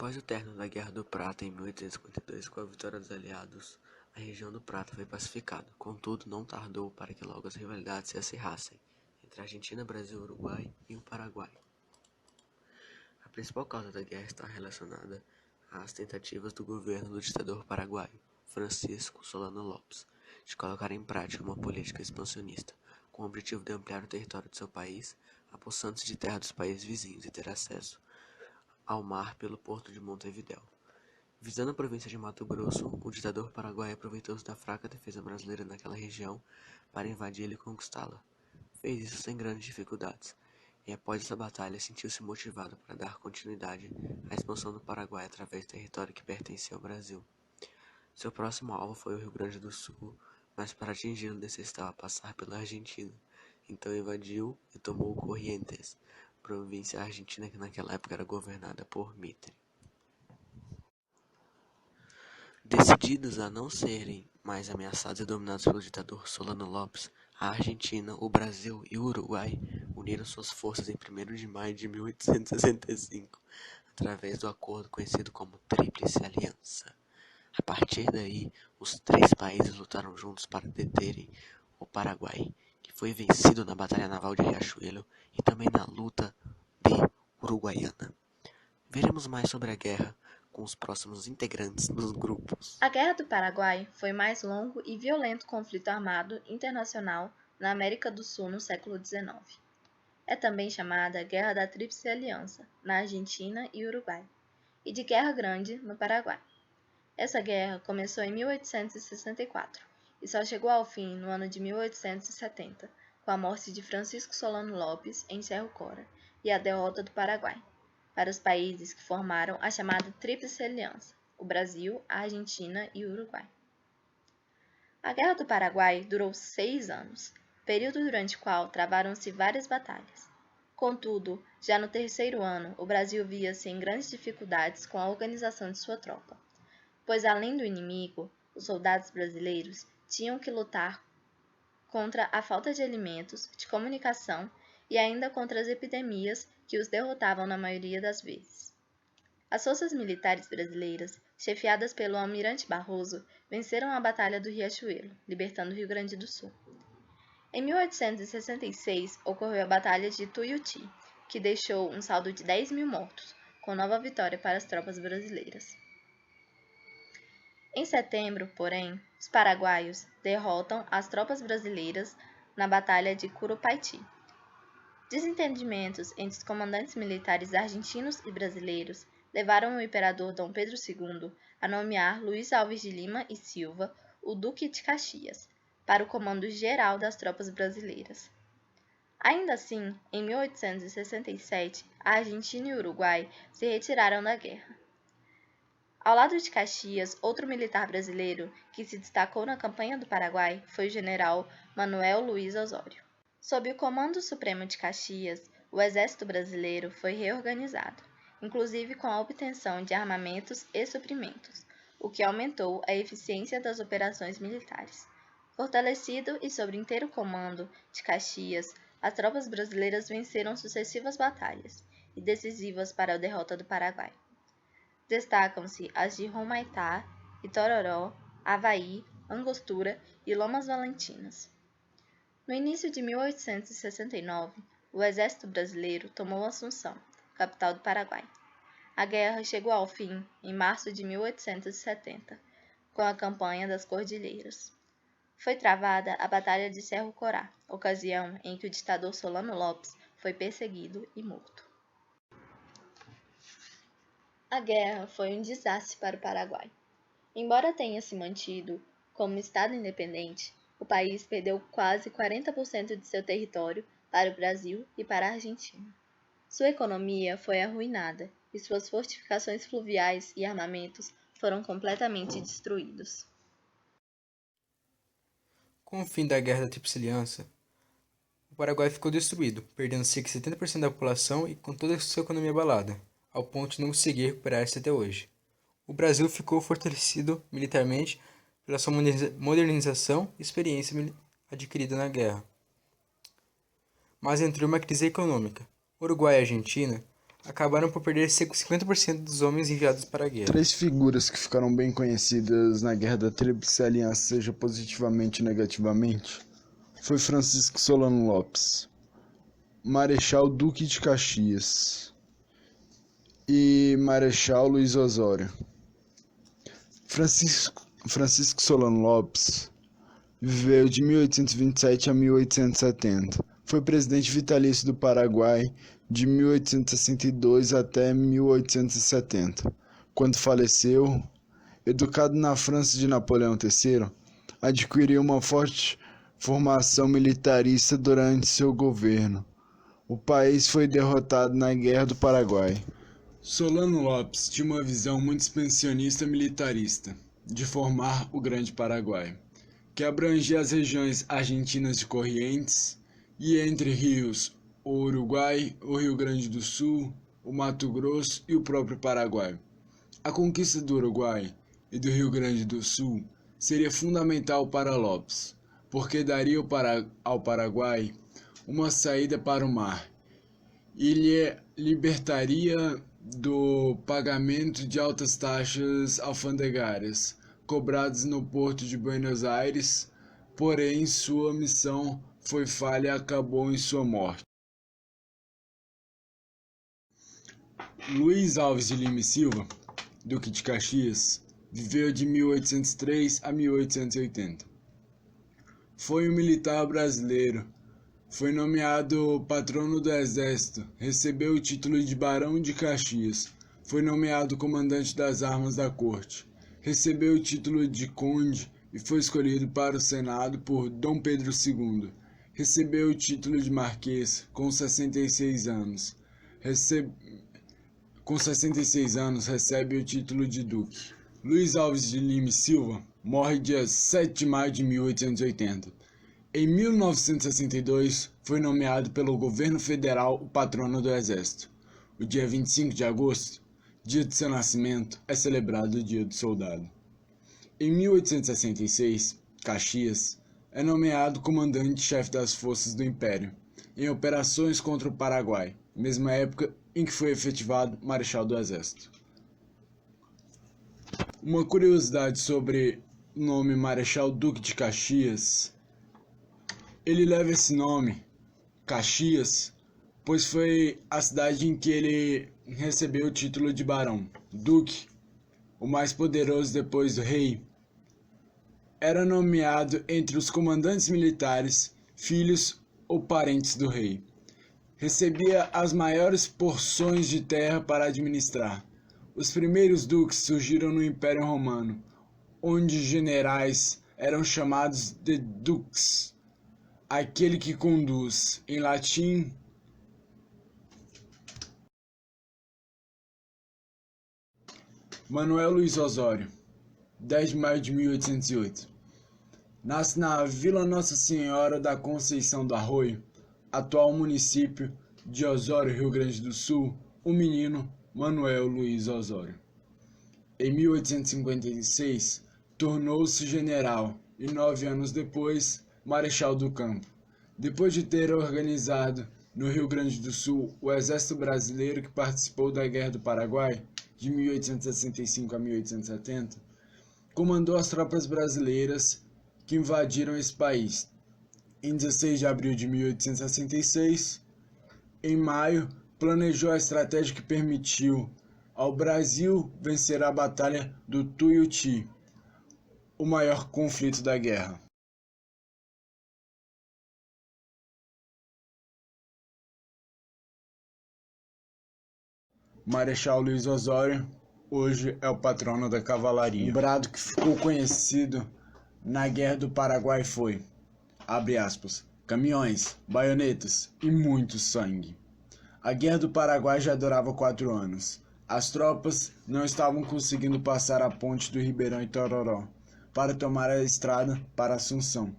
Após o término da Guerra do Prata em 1852, com a vitória dos aliados, a região do Prata foi pacificada. Contudo, não tardou para que logo as rivalidades se acirrassem entre a Argentina, Brasil, Uruguai e o Paraguai. A principal causa da guerra está relacionada às tentativas do governo do ditador paraguaio, Francisco Solano Lopes, de colocar em prática uma política expansionista, com o objetivo de ampliar o território de seu país, apossando-se de terra dos países vizinhos e ter acesso ao mar pelo porto de Montevidéu. Visando a província de Mato Grosso, o ditador paraguaio aproveitou-se da fraca defesa brasileira naquela região para invadi-la e conquistá-la. Fez isso sem grandes dificuldades, e após essa batalha sentiu-se motivado para dar continuidade à expansão do Paraguai através do território que pertencia ao Brasil. Seu próximo alvo foi o Rio Grande do Sul, mas para atingi-lo necessitava passar pela Argentina. Então invadiu e tomou Corrientes, província argentina que naquela época era governada por Mitre. Decididos a não serem mais ameaçados e dominados pelo ditador Solano Lopes, a Argentina, o Brasil e o Uruguai uniram suas forças em 1º de maio de 1865, através do acordo conhecido como Tríplice Aliança. A partir daí, os 3 países lutaram juntos para deterem o Paraguai, que foi vencido na Batalha Naval de Riachuelo e também na luta de Uruguaiana. Veremos mais sobre a guerra com os próximos integrantes dos grupos. A Guerra do Paraguai foi o mais longo e violento conflito armado internacional na América do Sul no século XIX. É também chamada Guerra da Tríplice Aliança, na Argentina e Uruguai, e de Guerra Grande, no Paraguai. Essa guerra começou em 1864 e só chegou ao fim no ano de 1870, com a morte de Francisco Solano Lopes em Cerro Cora e a derrota do Paraguai, para os países que formaram a chamada Tríplice Aliança, o Brasil, a Argentina e o Uruguai. A Guerra do Paraguai durou 6 anos, período durante o qual travaram-se várias batalhas. Contudo, já no 3º ano, o Brasil via-se em grandes dificuldades com a organização de sua tropa, pois além do inimigo, os soldados brasileiros tinham que lutar contra a falta de alimentos, de comunicação e ainda contra as epidemias que os derrotavam na maioria das vezes. As forças militares brasileiras, chefiadas pelo almirante Barroso, venceram a Batalha do Riachuelo, libertando o Rio Grande do Sul. Em 1866, ocorreu a Batalha de Tuiuti, que deixou um saldo de 10.000 mortos, com nova vitória para as tropas brasileiras. Em setembro, porém, os paraguaios derrotam as tropas brasileiras na Batalha de Curupaiti. Desentendimentos entre os comandantes militares argentinos e brasileiros levaram o imperador Dom Pedro II a nomear Luís Alves de Lima e Silva, o Duque de Caxias, para o comando geral das tropas brasileiras. Ainda assim, em 1867, a Argentina e o Uruguai se retiraram da guerra. Ao lado de Caxias, outro militar brasileiro que se destacou na campanha do Paraguai foi o general Manuel Luiz Osório. Sob o Comando Supremo de Caxias, o exército brasileiro foi reorganizado, inclusive com a obtenção de armamentos e suprimentos, o que aumentou a eficiência das operações militares. Fortalecido e sob inteiro comando de Caxias, as tropas brasileiras venceram sucessivas batalhas e decisivas para a derrota do Paraguai. Destacam-se as de Humaitá, Itororó, Avaí, Angostura e Lomas Valentinas. No início de 1869, o exército brasileiro tomou Assunção, capital do Paraguai. A guerra chegou ao fim em março de 1870, com a campanha das Cordilheiras. Foi travada a Batalha de Cerro Corá, ocasião em que o ditador Solano Lopes foi perseguido e morto. A guerra foi um desastre para o Paraguai. Embora tenha se mantido como Estado independente, o país perdeu quase 40% de seu território para o Brasil e para a Argentina. Sua economia foi arruinada e suas fortificações fluviais e armamentos foram completamente destruídos. Com o fim da Guerra da Tríplice Aliança, o Paraguai ficou destruído, perdendo cerca de 70% da população e com toda a sua economia abalada, ao ponto de não conseguir recuperar-se até hoje. O Brasil ficou fortalecido militarmente pela sua modernização e experiência adquirida na guerra. Mas entrou uma crise econômica. Uruguai e Argentina acabaram por perder 50% dos homens enviados para a guerra. 3 figuras que ficaram bem conhecidas na Guerra da Tríplice Aliança, seja positivamente ou negativamente, foi Francisco Solano Lopes, Marechal Duque de Caxias e Marechal Luiz Osório. Francisco Solano Lopes viveu de 1827 a 1870. Foi presidente vitalício do Paraguai de 1862 até 1870. Quando faleceu, educado na França de Napoleão III, adquiriu uma forte formação militarista durante seu governo. O país foi derrotado na Guerra do Paraguai. Solano Lopes tinha uma visão muito expansionista militarista de formar o Grande Paraguai, que abrangia as regiões argentinas de Corrientes e entre rios o Uruguai, o Rio Grande do Sul, o Mato Grosso e o próprio Paraguai. A conquista do Uruguai e do Rio Grande do Sul seria fundamental para Lopes, porque daria ao Paraguai uma saída para o mar e lhe libertaria do pagamento de altas taxas alfandegárias cobradas no porto de Buenos Aires, porém sua missão foi falha e acabou em sua morte. Luiz Alves de Lima e Silva, Duque de Caxias, viveu de 1803 a 1880. Foi um militar brasileiro. Foi nomeado patrono do Exército, recebeu o título de Barão de Caxias, foi nomeado comandante das armas da corte, recebeu o título de conde e foi escolhido para o Senado por Dom Pedro II. Recebeu o título de marquês com 66 anos. Com 66 anos recebe o título de duque. Luiz Alves de Lima e Silva morre dia 7 de maio de 1880. Em 1962, foi nomeado pelo governo federal o patrono do Exército. O dia 25 de agosto, dia de seu nascimento, é celebrado o Dia do Soldado. Em 1866, Caxias é nomeado comandante-chefe das forças do Império, em operações contra o Paraguai, mesma época em que foi efetivado Marechal do Exército. Uma curiosidade sobre o nome Marechal Duque de Caxias. Ele leva esse nome, Caxias, pois foi a cidade em que ele recebeu o título de barão. Duque, o mais poderoso depois do rei, era nomeado entre os comandantes militares, filhos ou parentes do rei. Recebia as maiores porções de terra para administrar. Os primeiros duques surgiram no Império Romano, onde generais eram chamados de dux. Aquele que conduz, em latim. Manuel Luiz Osório, 10 de maio de 1808. Nasce na Vila Nossa Senhora da Conceição do Arroio, atual município de Osório, Rio Grande do Sul, o menino Manuel Luiz Osório. Em 1856, tornou-se general e 9 anos depois, Marechal do Campo. Depois de ter organizado no Rio Grande do Sul o Exército Brasileiro que participou da Guerra do Paraguai, de 1865 a 1870, comandou as tropas brasileiras que invadiram esse país. Em 16 de abril de 1866, em maio, planejou a estratégia que permitiu ao Brasil vencer a Batalha do Tuiuti, o maior conflito da guerra. Marechal Luiz Osório hoje é o patrono da cavalaria. O brado que ficou conhecido na Guerra do Paraguai foi, abre aspas, caminhões, baionetas e muito sangue. A Guerra do Paraguai já durava 4 anos. As tropas não estavam conseguindo passar a ponte do Ribeirão Itororó para tomar a estrada para Assunção.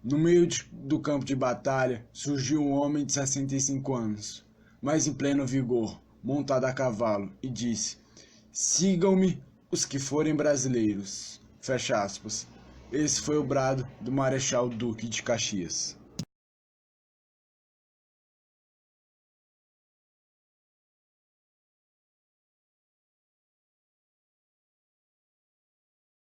No meio do campo de batalha surgiu um homem de 65 anos, mas em pleno vigor, montado a cavalo, e disse: "Sigam-me os que forem brasileiros." Fecha aspas. Esse foi o brado do Marechal Duque de Caxias.